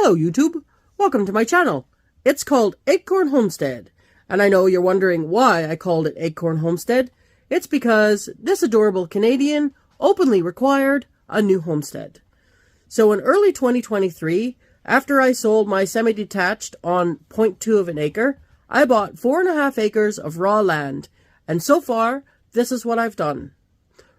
Hello YouTube, welcome to my channel. It's called ACORN Homestead, and I know you're wondering why I called it ACORN Homestead. It's because this adorable Canadian openly required a new homestead. So in early 2023, after I sold my semi-detached on 0.2 of an acre, I bought 4.5 acres of raw land, and so far, this is what I've done.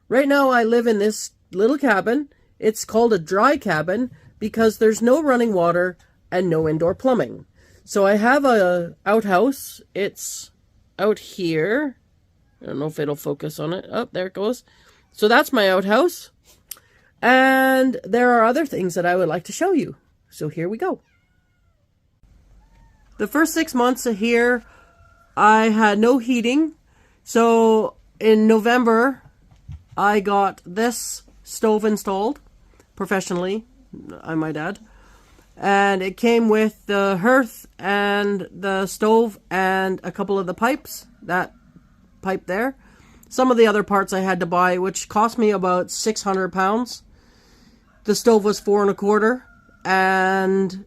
Right now I live in this little cabin. It's called a dry cabin because there's no running water and no indoor plumbing. So I have a outhouse. It's out here. I don't know if it'll focus on it. Oh, there it goes. So that's my outhouse. And there are other things that I would like to show you. So here we go. The first 6 months of here, I had no heating. So in November, I got this stove installed professionally, I might add. And it came with the hearth and the stove and a couple of the pipes, that pipe there. Some of the other parts I had to buy, which cost me about £600. The stove was $4.25, and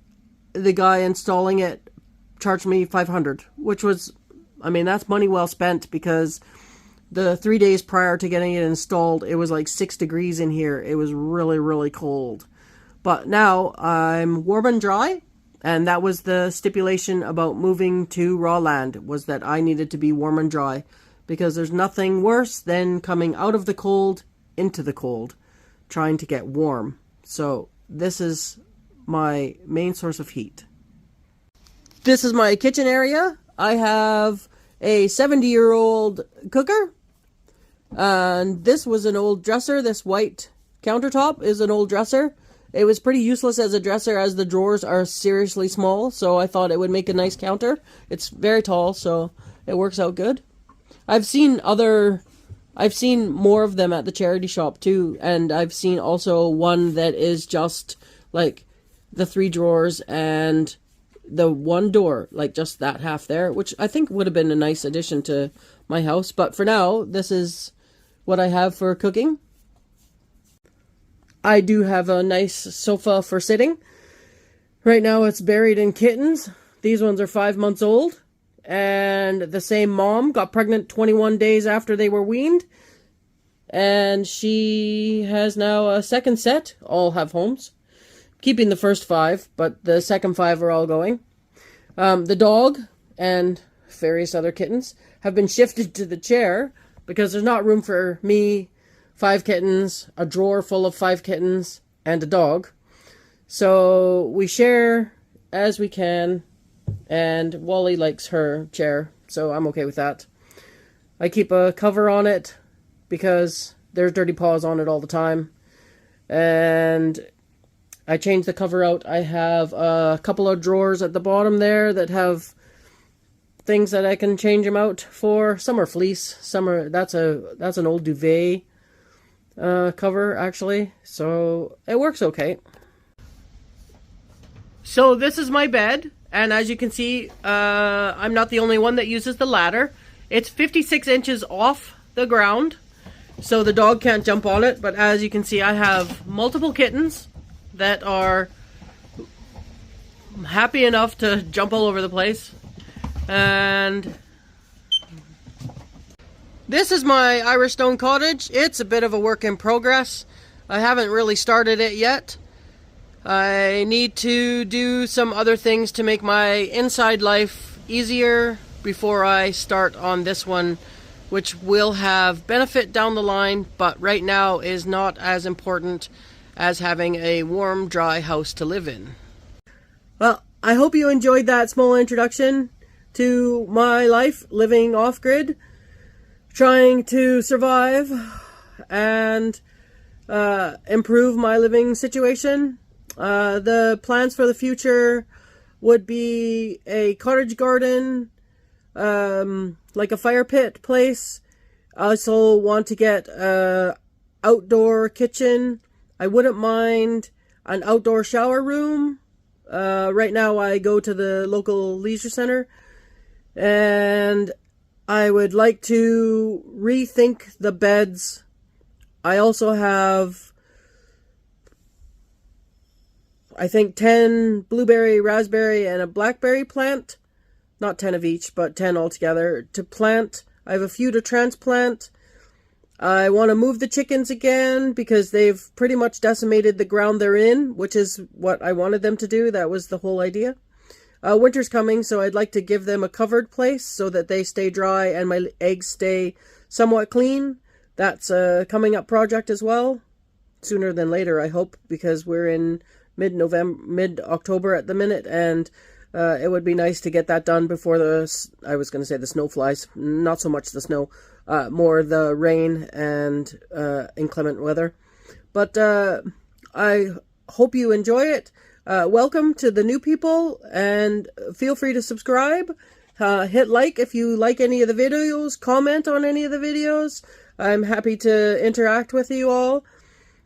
the guy installing it charged me $500, which was, I mean, that's money well spent, because the 3 days prior to getting it installed, it was like 6 degrees in here. It was really, really cold. But now I'm warm and dry, and that was the stipulation about moving to raw land, was that I needed to be warm and dry, because there's nothing worse than coming out of the cold into the cold, trying to get warm. So this is my main source of heat. This is my kitchen area. I have a 70-year-old cooker, and this was an old dresser. This white countertop is an old dresser. It was pretty useless as a dresser, as the drawers are seriously small, so I thought it would make a nice counter. It's very tall, so it works out good. I've seen more of them at the charity shop too, and I've seen also one that is just like the 3 drawers and the 1 door, like just that half there, which I think would have been a nice addition to my house. But for now, this is what I have for cooking. I do have a nice sofa for sitting. Right now it's buried in kittens. These ones are 5 months old, and the same mom got pregnant 21 days after they were weaned, and she has now a second set. All have homes. Keeping the first 5, but the second 5 are all going. The dog and various other kittens have been shifted to the chair because there's not room for me, 5 kittens, a drawer full of 5 kittens, and a dog. So we share as we can, and Wally likes her chair, so I'm okay with that. I keep a cover on it because there's dirty paws on it all the time, and I changed the cover out. I have a couple of drawers at the bottom there that have things that I can change them out for. Some are fleece, some are, that's an old duvet cover actually, so it works okay. So this is my bed, and as you can see, I'm not the only one that uses the ladder. It's 56 inches off the ground, so the dog can't jump on it, but as you can see, I have multiple kittens that are happy enough to jump all over the place. And this is my Irish stone cottage. It's a bit of a work in progress. I haven't really started it yet. I need to do some other things to make my inside life easier before I start on this one, which will have benefit down the line, but right now is not as important as having a warm, dry house to live in. Well, I hope you enjoyed that small introduction to my life living off-grid, trying to survive and improve my living situation. The plans for the future would be a cottage garden, like a fire pit place. I also want to get an outdoor kitchen. I wouldn't mind an outdoor shower room. Right now I go to the local leisure center, and I would like to rethink the beds. I also have I think 10 blueberry, raspberry, and a blackberry plant. Not 10 of each, but 10 altogether to plant. I have a few to transplant. I want to move the chickens again because they've pretty much decimated the ground they're in, which is what I wanted them to do. That was the whole idea. Winter's coming, so I'd like to give them a covered place so that they stay dry and my eggs stay somewhat clean. That's a coming up project as well. Sooner than later, I hope, because we're in mid-October at the minute, and it would be nice to get that done before I was going to say the snow flies. Not so much the snow, more the rain and inclement weather. But I hope you enjoy it. Welcome to the new people, and feel free to subscribe. Hit like if you like any of the videos. Comment on any of the videos. I'm happy to interact with you all.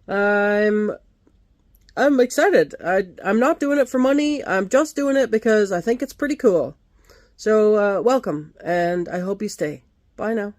I'm excited. I'm not doing it for money. I'm just doing it because I think it's pretty cool. So welcome, and I hope you stay. Bye now.